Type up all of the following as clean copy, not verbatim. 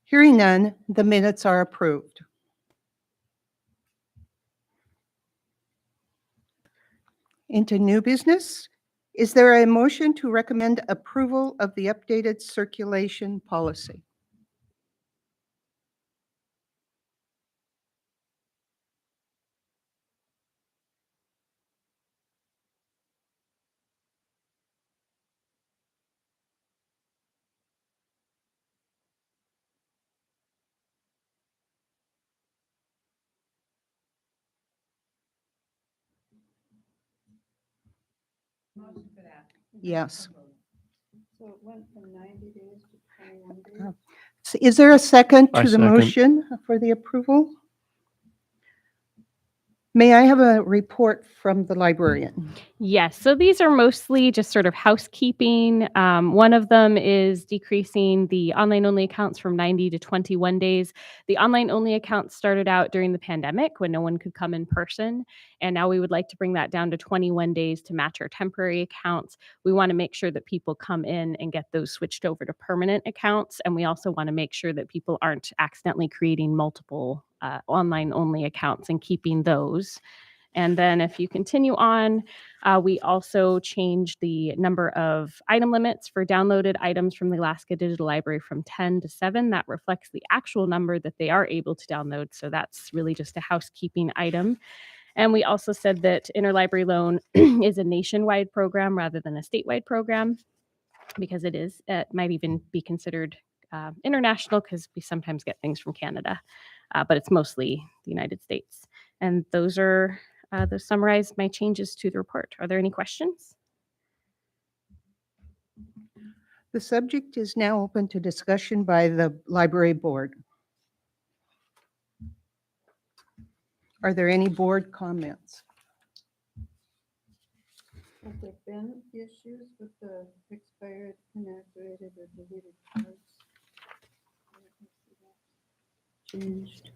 Hearing none, the minutes are approved. Into new business. Is there a motion to recommend approval of the updated circulation policy? Yes. So it went from 90 days to 21 days? So is there a second I to the second. motion for the approval? May I have a report from the librarian? Yes, so these are mostly just sort of housekeeping. One of them is decreasing the online-only accounts from 90 to 21 days. The online-only accounts started out during the pandemic when no one could come in person, and now we would like to bring that down to 21 days to match our temporary accounts. We want to make sure that people come in and get those switched over to permanent accounts, and we also want to make sure that people aren't accidentally creating multiple online-only accounts and keeping those. And then if you continue on, we also changed the number of item limits for downloaded items from the Alaska Digital Library from 10 to 7. That reflects the actual number that they are able to download. So that's really just a housekeeping item. And we also said that interlibrary loan is a nationwide program rather than a statewide program, because it might even be considered international because we sometimes get things from Canada, but it's mostly the United States. And those summarize my changes to the report. Are there any questions? The subject is now open to discussion by the library board. Are there any board comments? Have there been issues with the expired, inactivated, or deleted cards? Changed.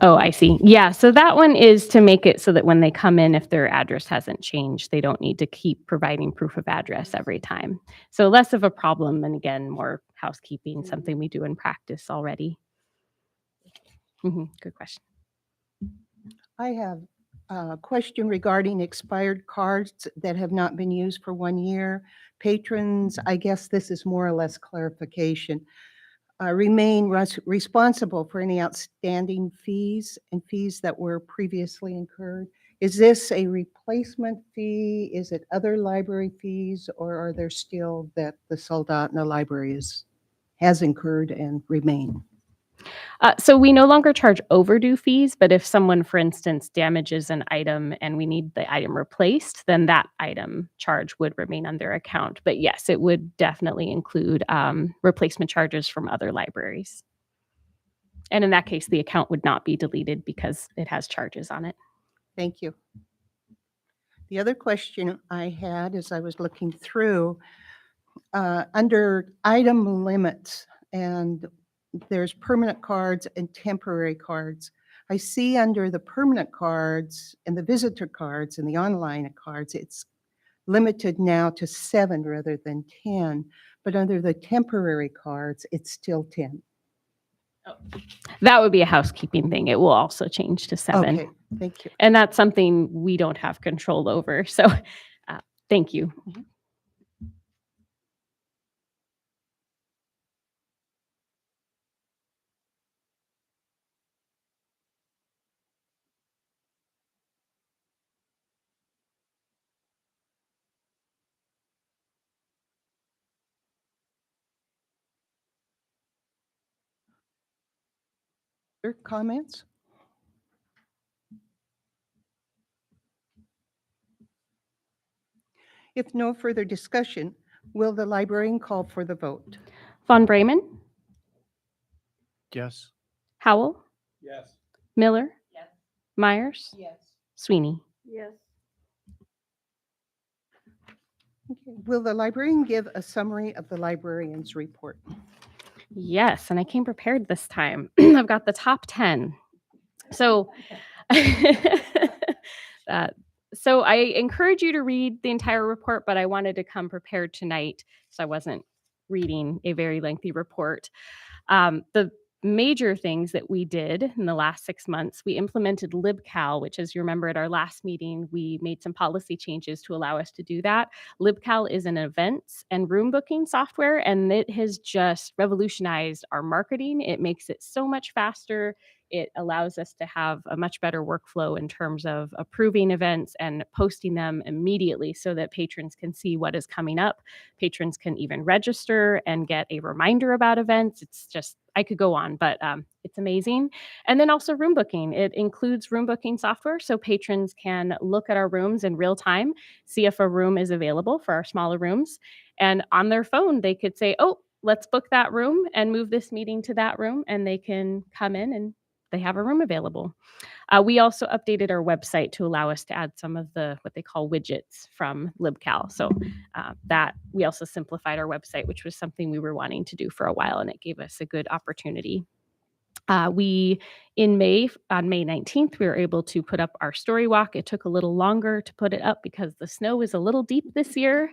Oh, I see. Yeah, so that one is to make it so that when they come in, if their address hasn't changed, they don't need to keep providing proof of address every time. So less of a problem, and again, more housekeeping, something we do in practice already. Good question. I have a question regarding expired cards that have not been used for 1 year. Patrons, I guess this is more or less clarification, remain responsible for any outstanding fees and fees that were previously incurred. Is this a replacement fee? Is it other library fees, or are there still that the Soldotna Library has incurred and remain? So we no longer charge overdue fees, but if someone, for instance, damages an item and we need the item replaced, then that item charge would remain on their account. But yes, it would definitely include replacement charges from other libraries. And in that case, the account would not be deleted because it has charges on it. Thank you. The other question I had as I was looking through, under item limits, and there's permanent cards and temporary cards. I see under the permanent cards and the visitor cards and the online cards, it's limited now to 7 rather than 10, but under the temporary cards, it's still 10. That would be a housekeeping thing. It will also change to 7. Okay, thank you. And that's something we don't have control over. So thank you. Other comments? If no further discussion, will the librarian call for the vote? Von Bremen, Yes. Howell, Yes. Miller, Yes. Myers, Yes. Sweeney. Yes. Okay. Will the librarian give a summary of the librarian's report? Yes, and I came prepared this time. I've got the top 10. So, so I encourage you to read the entire report, but I wanted to come prepared tonight, so I wasn't reading a very lengthy report. The major things that we did in the last 6 months, we implemented LibCal, which, as you remember at our last meeting, we made some policy changes to allow us to do that. LibCal is an events and room booking software, and it has just revolutionized our marketing. It makes it so much faster. It allows us to have a much better workflow in terms of approving events and posting them immediately so that patrons can see what is coming up. Patrons can even register and get a reminder about events. It's just, I could go on, but it's amazing. And then also room booking. It includes room booking software, so patrons can look at our rooms in real time, see if a room is available for our smaller rooms. And on their phone, they could say, oh, let's book that room and move this meeting to that room. And they can come in and they have a room available. We also updated our website to allow us to add some of the what they call widgets from LibCal. So that we also simplified our website, which was something we were wanting to do for a while, and it gave us a good opportunity. We in May, on May 19th, we were able to put up our story walk. It took a little longer to put it up because the snow is a little deep this year,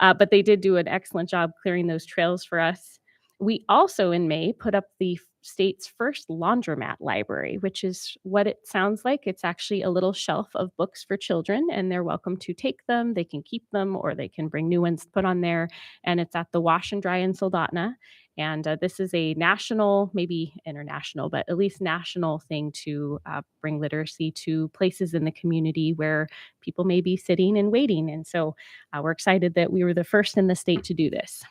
but they did do an excellent job clearing those trails for us. We also in May put up the state's first laundromat library, which is what it sounds like. It's actually a little shelf of books for children, and they're welcome to take them. They can keep them, or they can bring new ones to put on there. And it's at the Wash and Dry in Soldotna. And this is a national, maybe international, but at least national thing to bring literacy to places in the community where people may be sitting and waiting. And so we're excited that we were the first in the state to do this.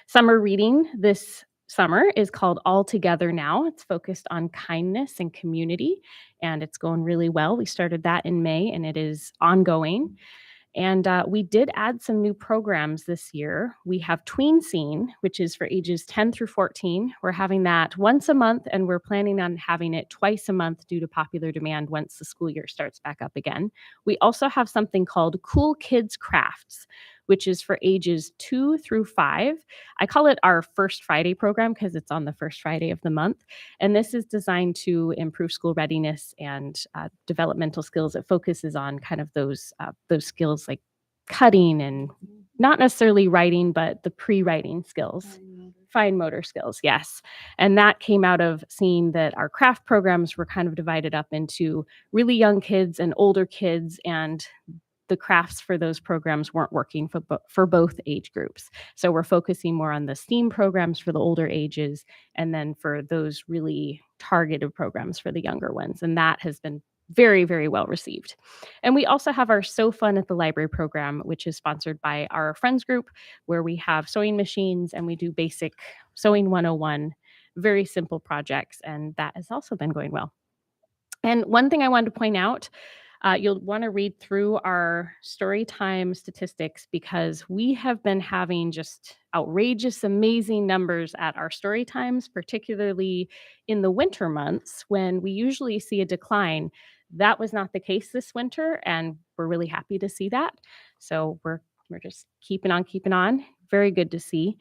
Summer reading this summer is called All Together Now. It's focused on kindness and community, and it's going really well. We started that in May, and it is ongoing. And we did add some new programs this year. We have Tween Scene, which is for ages 10 through 14. We're having that once a month, and we're planning on having it twice a month due to popular demand once the school year starts back up again. We also have something called Cool Kids Crafts, which is for ages 2 through 5. I call it our First Friday program because it's on the first Friday of the month. And this is designed to improve school readiness and developmental skills. It focuses on kind of those skills like cutting and not necessarily writing, but the pre-writing skills. Fine motor skills, yes. And that came out of seeing that our craft programs were kind of divided up into really young kids and older kids, and the crafts for those programs weren't working for both age groups. So we're focusing more on the STEAM programs for the older ages, and then for those really targeted programs for the younger ones. And that has been very, very well received. And we also have our So Fun at the Library program, which is sponsored by our Friends group, where we have sewing machines and we do basic sewing 101, very simple projects. And that has also been going well. And one thing I wanted to point out, you'll want to read through our story time statistics because we have been having just outrageous, amazing numbers at our story times, particularly in the winter months when we usually see a decline. That was not the case this winter, and we're really happy to see that. So we're just keeping on. Very good to see.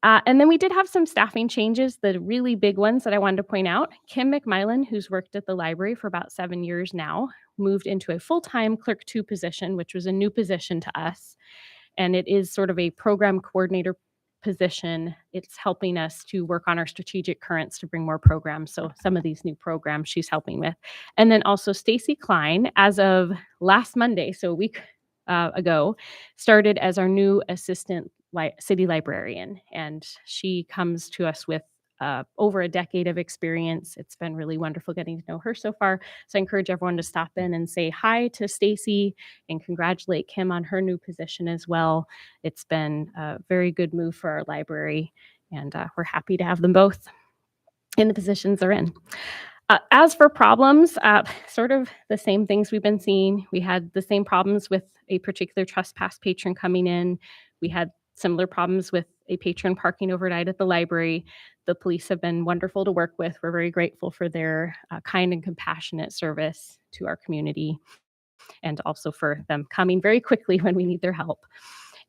And then we did have some staffing changes, the really big ones that I wanted to point out. Kim McMillan, who's worked at the library for about 7 years now, moved into a full-time Clerk 2 position, which was a new position to us. And it is sort of a program coordinator position. It's helping us to work on our strategic currents to bring more programs. So some of these new programs she's helping with. And then also Stacy Klein, as of last Monday, so a week ago, started as our new assistant city librarian. And she comes to us with over a decade of experience. It's been really wonderful getting to know her so far. So I encourage everyone to stop in and say hi to Stacy and congratulate Kim on her new position as well. It's been a very good move for our library, and we're happy to have them both in the positions they're in. As for problems, sort of the same things we've been seeing. We had the same problems with a particular trespass patron coming in. We had similar problems with a patron parking overnight at the library. The police have been wonderful to work with. We're very grateful for their kind and compassionate service to our community, and also for them coming very quickly when we need their help.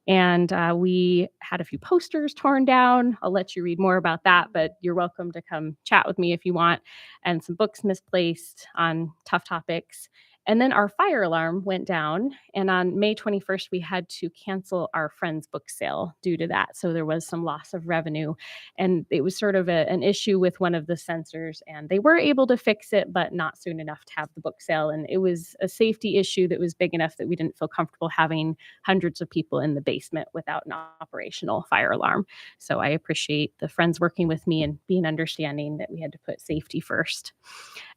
And we had a few posters torn down. I'll let you read more about that, but you're welcome to come chat with me if you want. And some books misplaced on tough topics. And then our fire alarm went down. And on May 21st, we had to cancel our friend's book sale due to that. So there was some loss of revenue. And it was sort of an issue with one of the sensors. And they were able to fix it, but not soon enough to have the book sale. And it was a safety issue that was big enough that we didn't feel comfortable having hundreds of people in the basement without an operational fire alarm. So I appreciate the friends working with me and being understanding that we had to put safety first.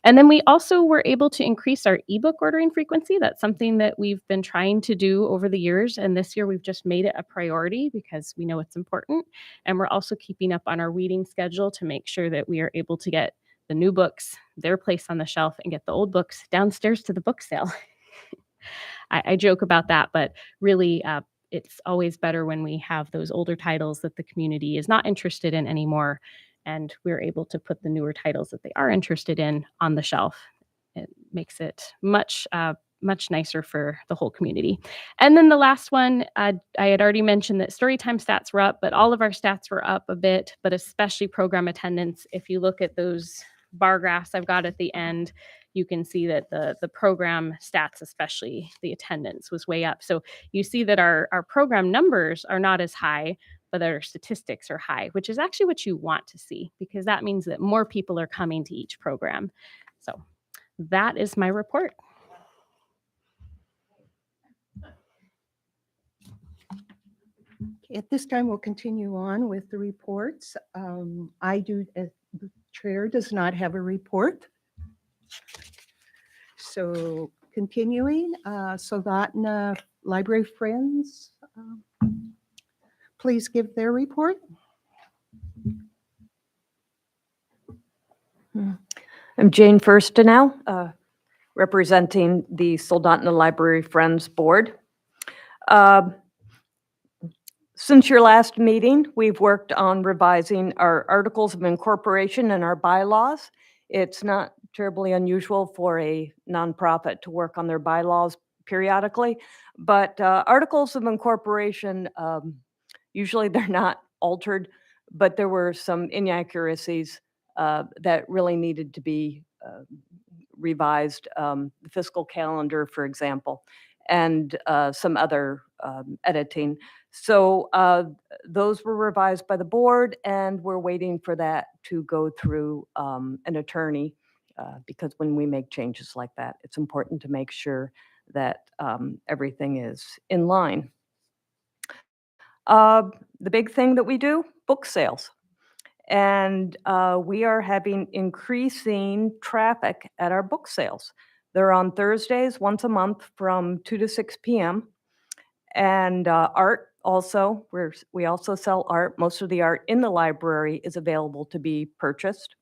And then we also were able to increase our ebook ordering frequency. That's something that we've been trying to do over the years. And this year we've just made it a priority because we know it's important. And we're also keeping up on our reading schedule to make sure that we are able to get the new books, their place on the shelf, and get the old books downstairs to the book sale. I joke about that, but really, it's always better when we have those older titles that the community is not interested in anymore, and we're able to put the newer titles that they are interested in on the shelf. It makes it much nicer for the whole community. And then the last one, I had already mentioned that Storytime stats were up, but all of our stats were up a bit, but especially program attendance. If you look at those bar graphs I've got at the end, you can see that the program stats, especially the attendance, was way up. So you see that our program numbers are not as high, but our statistics are high, which is actually what you want to see, because that means that more people are coming to each program. So that is my report. Okay, at this time, we'll continue on with the reports. The chair does not have a report. So continuing, Soldotna Library Friends, please give their report. I'm Jane Firstenau, representing the Soldotna Library Friends Board. Since your last meeting, we've worked on revising our articles of incorporation and our bylaws. It's not terribly unusual for a nonprofit to work on their bylaws periodically, but articles of incorporation, usually they're not altered, but there were some inaccuracies that really needed to be revised, the fiscal calendar, for example, and some other editing. So those were revised by the board, and we're waiting for that to go through an attorney, because when we make changes like that, it's important to make sure that everything is in line. The big thing that we do, book sales. And we are having increasing traffic at our book sales. They're on Thursdays once a month from 2 to 6 p.m. And art also, we also sell art. Most of the art in the library is available to be purchased.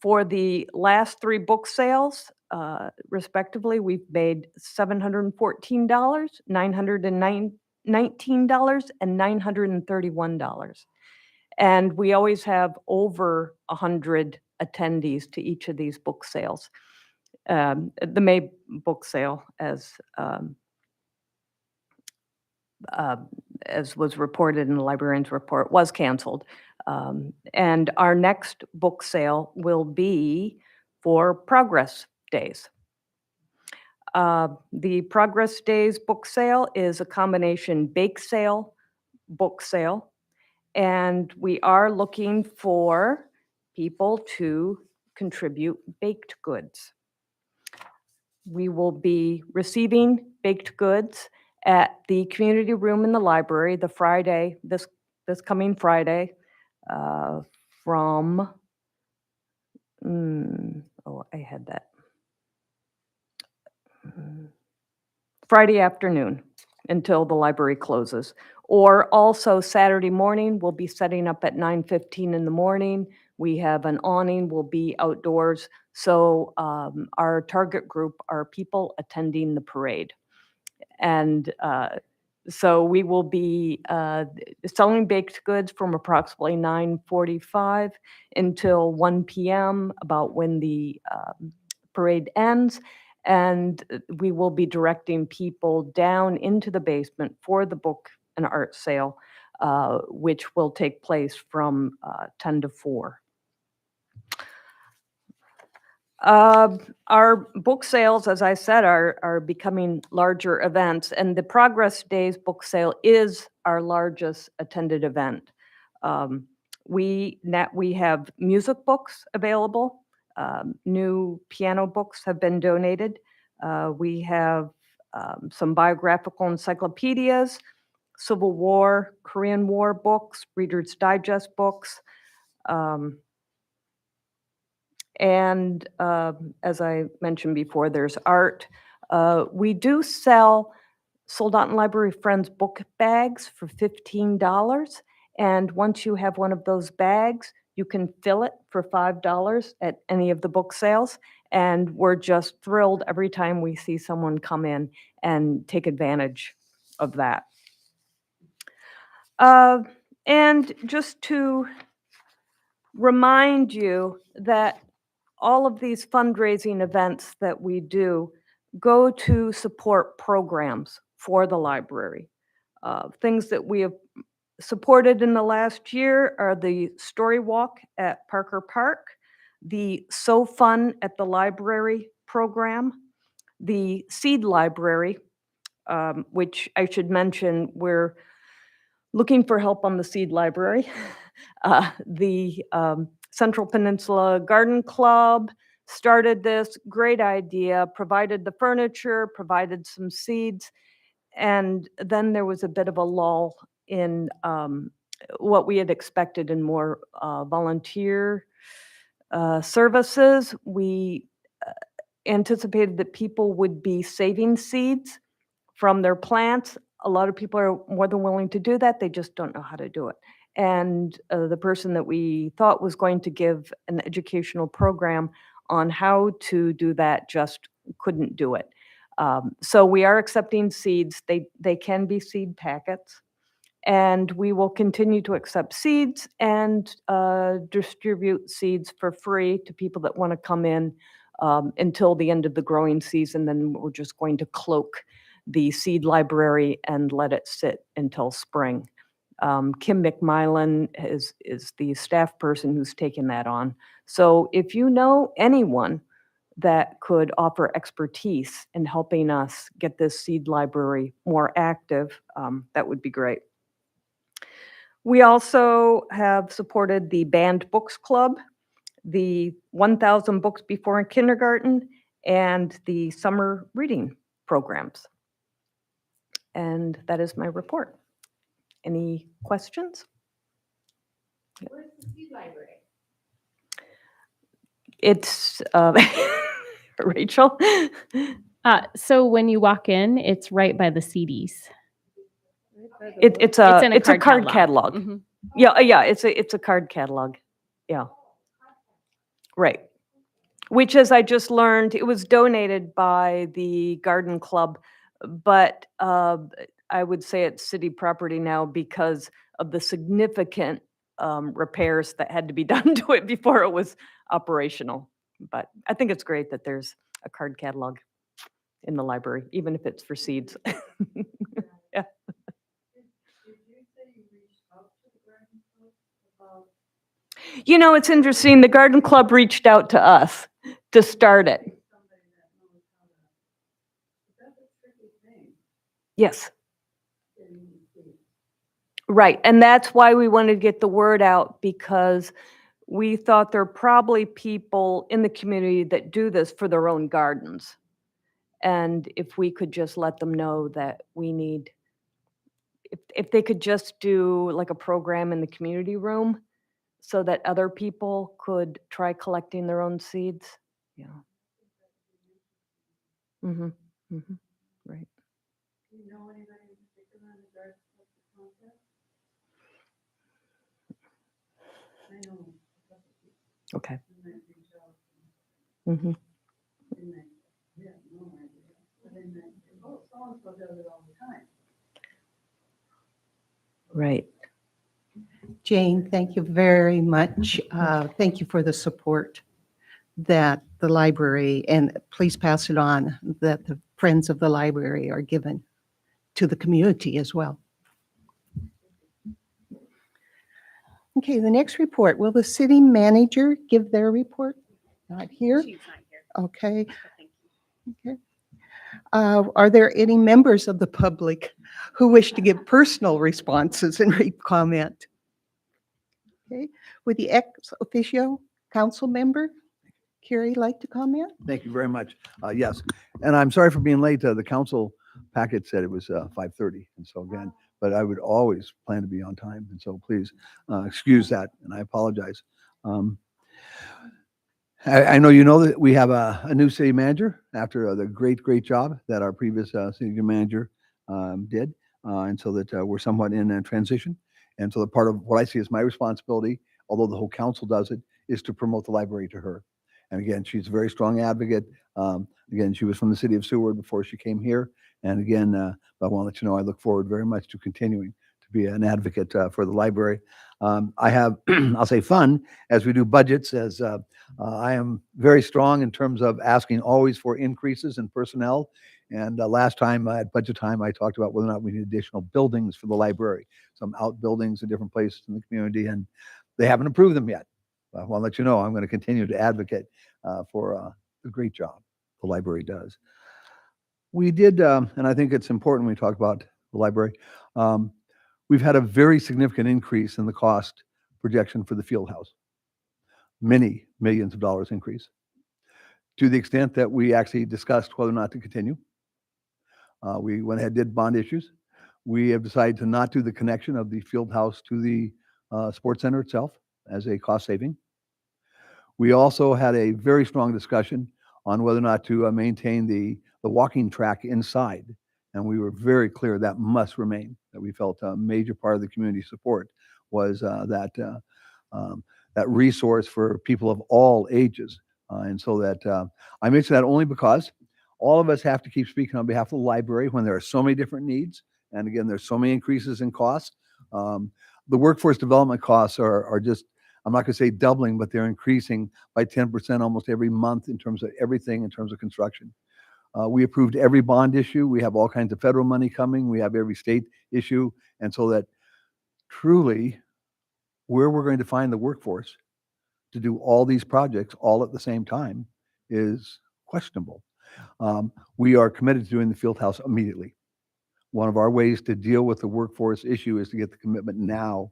For the last 3 book sales, respectively, we've made $714, $919, and $931. And we always have over 100 attendees to each of these book sales. The May book sale, as was reported in the librarian's report, was canceled. And our next book sale will be for Progress Days. The Progress Days book sale is a combination bake sale, book sale, and we are looking for people to contribute baked goods. We will be receiving baked goods at the community room in the library the Friday, this coming Friday, from, I had that. Friday afternoon until the library closes. Or also Saturday morning, we'll be setting up at 9:15 in the morning. We have an awning, we'll be outdoors. So our target group are people attending the parade. And so we will be selling baked goods from approximately 9:45 until 1 p.m., about when the parade ends. And we will be directing people down into the basement for the book and art sale, which will take place from 10 to 4. Our book sales, as I said, are becoming larger events, and the Progress Days book sale is our largest attended event. We have music books available. New piano books have been donated. We have some biographical encyclopedias, Civil War, Korean War books, Reader's Digest books. And as I mentioned before, there's art. We do sell Soldotna Library Friends book bags for $15. And once you have one of those bags, you can fill it for $5 at any of the book sales. And we're just thrilled every time we see someone come in and take advantage of that. And just to remind you that all of these fundraising events that we do go to support programs for the library. Things that we have supported in the last year are the Story Walk at Parker Park, the So Fun at the Library program, the Seed Library, which I should mention, we're looking for help on the Seed Library. The Central Peninsula Garden Club started this, great idea, provided the furniture, provided some seeds, and then there was a bit of a lull in what we had expected in more volunteer services. We anticipated that people would be saving seeds from their plants. A lot of people are more than willing to do that, they just don't know how to do it. And the person that we thought was going to give an educational program on how to do that just couldn't do it. So we are accepting seeds. They can be seed packets. And we will continue to accept seeds and distribute seeds for free to people that want to come in until the end of the growing season. Then we're just going to cloak the seed library and let it sit until spring. Kim McMillan is the staff person who's taken that on. So if you know anyone that could offer expertise in helping us get this seed library more active, that would be great. We also have supported the Banned Books Club, the 1,000 Books Before in Kindergarten, and the summer reading programs. And that is my report. Any questions? Where's the seed library? It's Rachel. So when you walk in, it's right by the CDs. It's in a card catalog. Mhm. Yeah, it's a card catalog. Yeah. Right. Which, as I just learned, it was donated by the garden club, but I would say it's city property now because of the significant repairs that had to be done to it before it was operational. But I think it's great that there's a card catalog in the library, even if it's for seeds. Yeah. Did you say you reached out to the garden club about? You know, it's interesting. The garden club reached out to us to start it. Somebody that knows how to, that's a tricky thing. Yes. Getting these seeds. Right, and that's why we wanted to get the word out, because we thought there are probably people in the community that do this for their own gardens. And if we could just let them know that we need, if they could just do like a program in the community room so that other people could try collecting their own seeds. Yeah. Mm-hmm, mm-hmm, right. Do you know anybody in particular in the garden club to contact? I know a couple people Okay. who might reach out. Mm-hmm. They might, yeah, no idea. But they might say, oh, so-and-so does it all the time. Right. Jane, thank you very much. Thank you for the support that the library, and please pass it on, that the Friends of the Library are given to the community as well. Okay, the next report. Will the city manager give their report? Not here. Okay. Okay. Are there any members of the public who wish to give personal responses and comment? Okay. Would the ex officio council member, Carrie, like to comment? Thank you very much. Yes, and I'm sorry for being late. The council packet said it was 5:30, and so again, but I would always plan to be on time, and so please excuse that, and I apologize. Um, I know you know that we have a new city manager after the great job that our previous city manager did, and so that we're somewhat in a transition. And so the part of what I see as my responsibility, although the whole council does it, is to promote the library to her. And again, she's a very strong advocate. Again, she was from the city of Seward before she came here. And again, I want to let you know I look forward very much to continuing to be an advocate for the library. I have, I'll say, fun as we do budgets, as I am very strong in terms of asking always for increases in personnel. And last time at budget time, I talked about whether or not we need additional buildings for the library, some outbuildings in different places in the community, and they haven't approved them yet. I want to let you know I'm going to continue to advocate for the great job the library does. We did, and I think it's important when we talk about the library, we've had a very significant increase in the cost projection for the field house. Many millions of dollars increase, to the extent that we actually discussed whether or not to continue. We went ahead and did bond issues. We have decided to not do the connection of the field house to the sports center itself as a cost saving. We also had a very strong discussion on whether or not to maintain the walking track inside. And we were very clear that must remain, that we felt a major part of the community support was that resource for people of all ages. And so that I mention that only because all of us have to keep speaking on behalf of the library when there are so many different needs. And again, there's so many increases in costs. The workforce development costs are just, I'm not going to say doubling, but they're increasing by 10% almost every month in terms of everything, in terms of construction. We approved every bond issue. We have all kinds of federal money coming. We have every state issue. And so that truly where we're going to find the workforce to do all these projects all at the same time is questionable. We are committed to doing the field house immediately. One of our ways to deal with the workforce issue is to get the commitment now,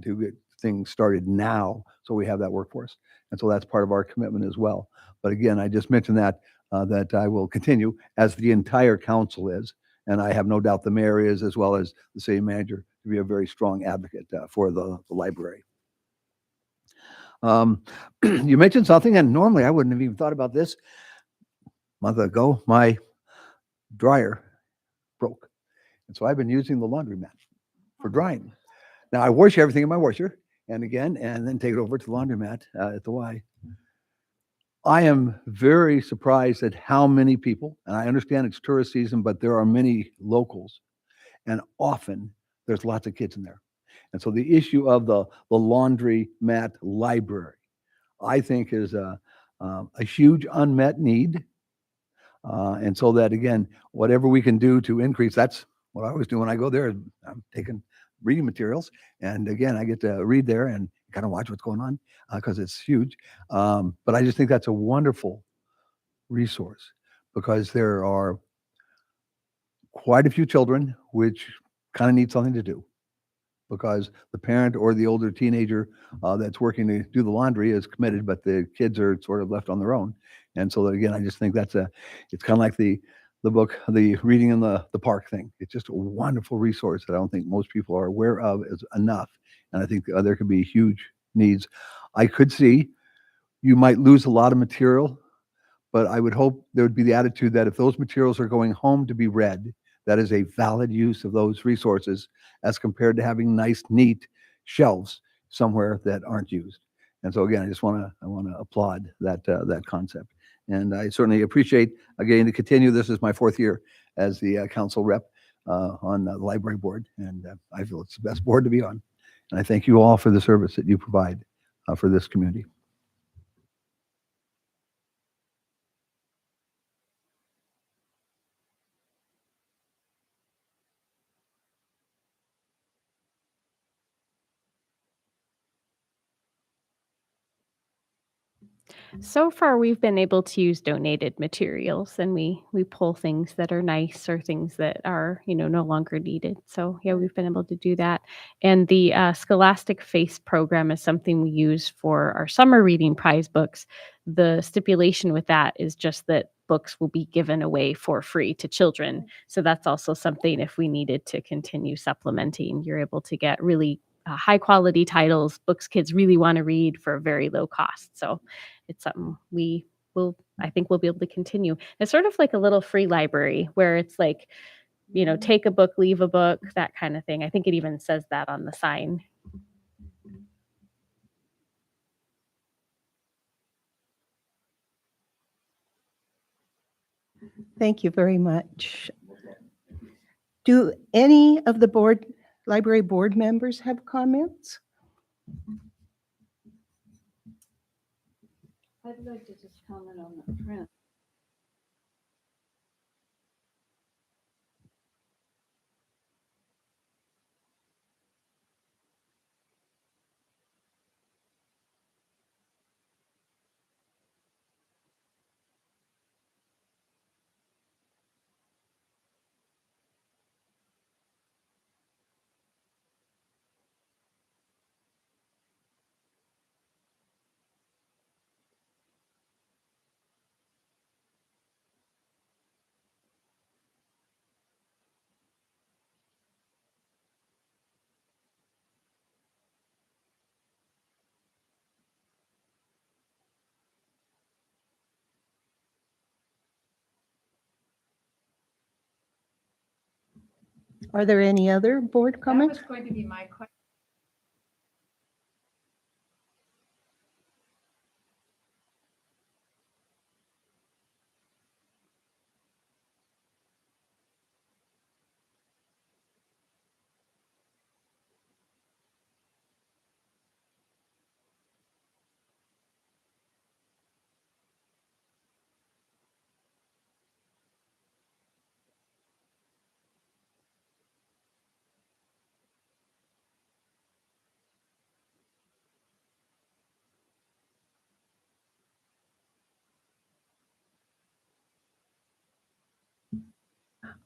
to get things started now, so we have that workforce. And so that's part of our commitment as well. But again, I just mentioned that I will continue, as the entire council is, and I have no doubt the mayor is, as well as the city manager, to be a very strong advocate for the library. You mentioned something, and normally I wouldn't have even thought about this. A month ago, my dryer broke. And so I've been using the laundromat for drying. Now I wash everything in my washer and then take it over to the laundromat at the Y. I am very surprised at how many people, and I understand it's tourist season, but there are many locals, and often there's lots of kids in there. And so the issue of the laundromat library, I think, is a huge unmet need. And so that, again, whatever we can do to increase, that's what I always do when I go there. I'm taking reading materials. And again, I get to read there and kind of watch what's going on because it's huge. But I just think that's a wonderful resource because there are quite a few children which kind of need something to do, because the parent or the older teenager that's working to do the laundry is committed, but the kids are sort of left on their own. And so that, again, I just think it's kind of like the book, the reading in the park thing. It's just a wonderful resource that I don't think most people are aware of is enough. And I think there could be huge needs. I could see you might lose a lot of material, but I would hope there would be the attitude that if those materials are going home to be read, that is a valid use of those resources as compared to having nice, neat shelves somewhere that aren't used. And so again, I want to applaud that concept. And I certainly appreciate getting to continue. This is my 4th year as the council rep on the library board, and I feel it's the best board to be on. And I thank you all for the service that you provide for this community. So far, we've been able to use donated materials, and we pull things that are nice or things that are no longer needed. So yeah, we've been able to do that. And the Scholastic Face program is something we use for our summer reading prize books. The stipulation with that is just that books will be given away for free to children. So that's also something if we needed to continue supplementing, you're able to get really high quality titles, books kids really want to read for a very low cost. So it's something I think we'll be able to continue. It's sort of like a little free library where it's like, take a book, leave a book, that kind of thing. I think it even says that on the sign. Thank you very much. Do any of the library board members have comments? I'd like to just comment on the print. Are there any other board That comments? was going to be my question.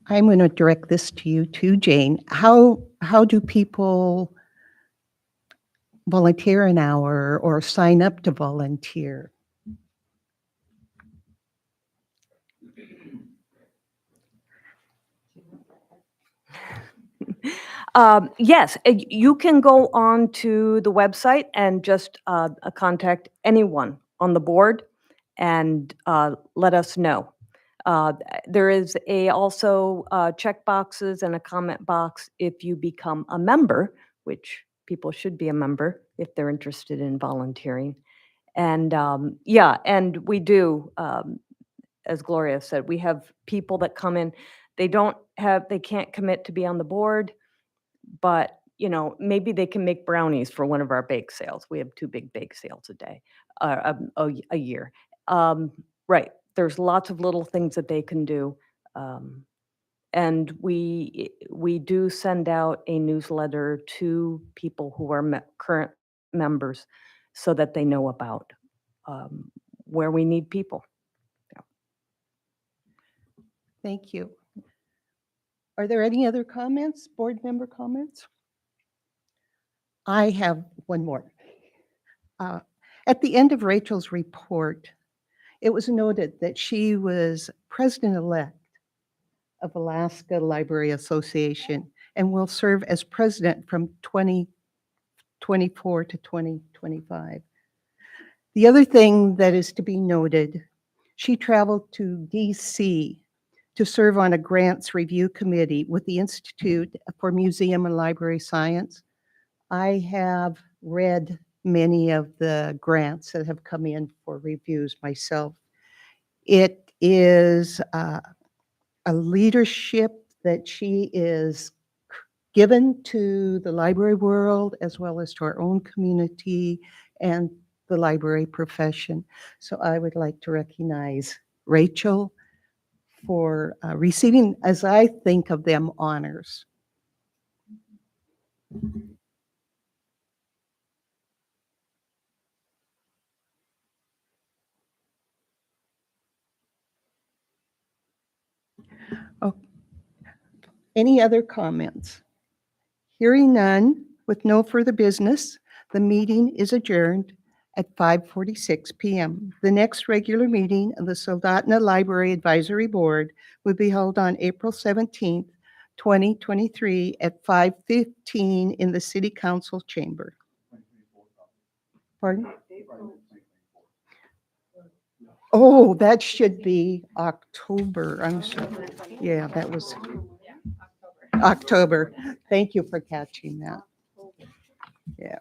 I'm going to direct this to you too, Jane. How do people volunteer an hour or sign up to volunteer? Yes, you can go on to the website and just contact anyone on the board and let us know. There is also check boxes and a comment box if you become a member, which people should be a member if they're interested in volunteering. And yeah, and we do, as Gloria said, we have people that come in, they can't commit to be on the board, but maybe they can make brownies for one of our bake sales. We have 2 big bake sales a day, a year. Right, there's lots of little things that they can do. And we do send out a newsletter to people who are current members so that they know about where we need people. Thank you. Are there any other comments, board member comments? I have one more. At the end of Rachel's report, it was noted that she was president-elect of Alaska Library Association and will serve as president from 2024 to 2025. The other thing that is to be noted, she traveled to DC to serve on a grants review committee with the Institute for Museum and Library Science. I have read many of the grants that have come in for reviews myself. It is a leadership that she is given to the library world as well as to our own community and the library profession. So I would like to recognize Rachel for receiving, as I think of them, honors. Any other comments? Hearing none, with no further business, the meeting is adjourned at 5:46 PM. The next regular meeting of the Soldotna Library Advisory Board will be held on April 17th, 2023 at 5:15 in the City Council Chamber. Pardon? Oh, that should be October. I'm sorry. Yeah, that was October. Thank you for catching that. Yeah.